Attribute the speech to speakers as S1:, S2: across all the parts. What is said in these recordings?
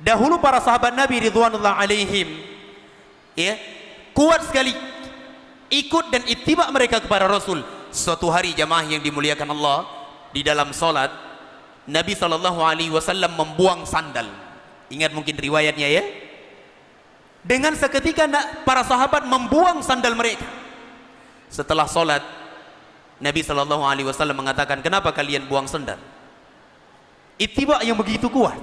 S1: Dahulu para sahabat Nabi ridwanullah alaihim, ya, kuat sekali ikut dan ittiba mereka kepada Rasul. Suatu hari jamaah yang dimuliakan Allah, di dalam solat Nabi SAW membuang sandal. Ingat mungkin riwayatnya ya. Dengan seketika para sahabat membuang sandal mereka. Setelah solat Nabi SAW mengatakan, kenapa kalian buang sandal? Ittiba yang begitu kuat.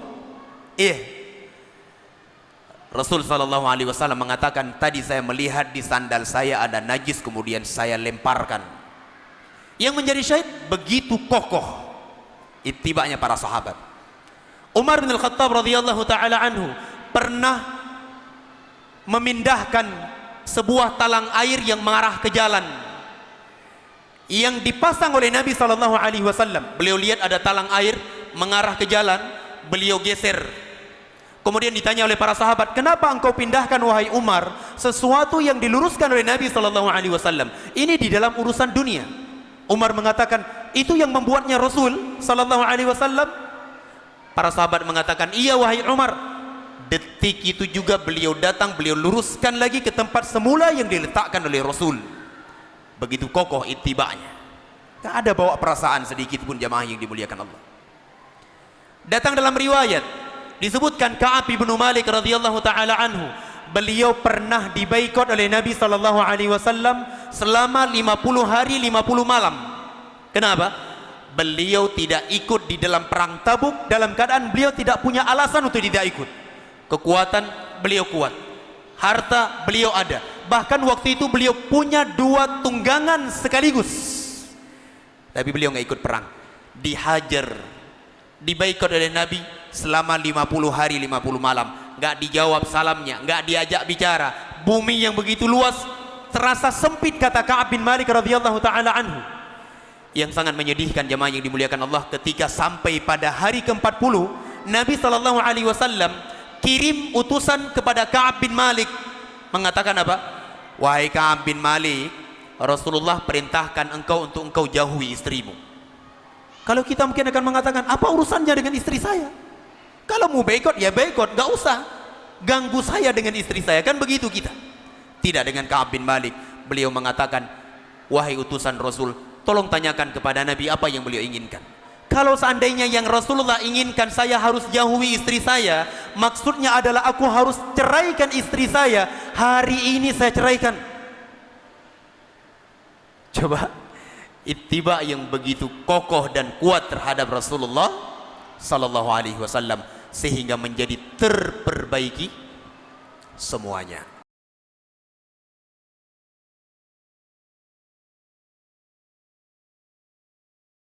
S1: Rasul SAW mengatakan, tadi saya melihat di sandal saya ada najis, kemudian saya lemparkan. Yang menjadi syahid, begitu kokoh ittibanya para sahabat. Umar bin Al-Khattab radhiyallahu taala anhu pernah memindahkan sebuah talang air yang mengarah ke jalan yang dipasang oleh Nabi SAW. Beliau lihat ada talang air mengarah ke jalan, beliau geser. Kemudian ditanya oleh para sahabat, kenapa engkau pindahkan wahai Umar sesuatu yang diluruskan oleh Nabi SAW? Ini di dalam urusan dunia. Umar mengatakan, itu yang membuatnya Rasul SAW. Para sahabat mengatakan, iya wahai Umar. Detik itu juga beliau datang, beliau luruskan lagi ke tempat semula yang diletakkan oleh Rasul. Begitu kokoh ittiba'nya. Tak ada bawa perasaan sedikit pun jamaah yang dimuliakan Allah. Datang dalam riwayat disebutkan Ka'ab bin Malik radhiyallahu taala anhu, beliau pernah dibaikot oleh Nabi SAW selama 50 hari 50 malam. Kenapa? Beliau tidak ikut di dalam perang Tabuk dalam keadaan beliau tidak punya alasan untuk tidak ikut. Kekuatan beliau kuat, harta beliau ada, bahkan waktu itu beliau punya 2 tunggangan sekaligus, tapi beliau nggak ikut perang. Dihajar, dibaikot oleh Nabi selama 50 hari 50 malam, nggak dijawab salamnya, nggak diajak bicara. Bumi yang begitu luas terasa sempit, kata Ka'ab bin Malik radhiyallahu taala anhu. Yang sangat menyedihkan jemaah yang dimuliakan Allah, ketika sampai pada hari ke-40 Nabi SAW kirim utusan kepada Ka'ab bin Malik, mengatakan apa? Wahai Ka'ab bin Malik, Rasulullah perintahkan engkau untuk engkau jauhi istrimu. Kalau kita mungkin akan mengatakan, apa urusannya dengan istri saya? Kalau mau boikot ya boikot, gak usah ganggu saya dengan istri saya, kan begitu kita. Tidak dengan Ka'ab bin Malik. Beliau mengatakan, wahai utusan Rasul, tolong tanyakan kepada Nabi apa yang beliau inginkan. Kalau seandainya yang Rasulullah inginkan saya harus jauhi istri saya, maksudnya adalah aku harus ceraikan istri saya, hari ini saya ceraikan. Coba ittiba yang begitu kokoh dan kuat terhadap Rasulullah sallallahu alaihi wasallam, sehingga menjadi terperbaiki semuanya.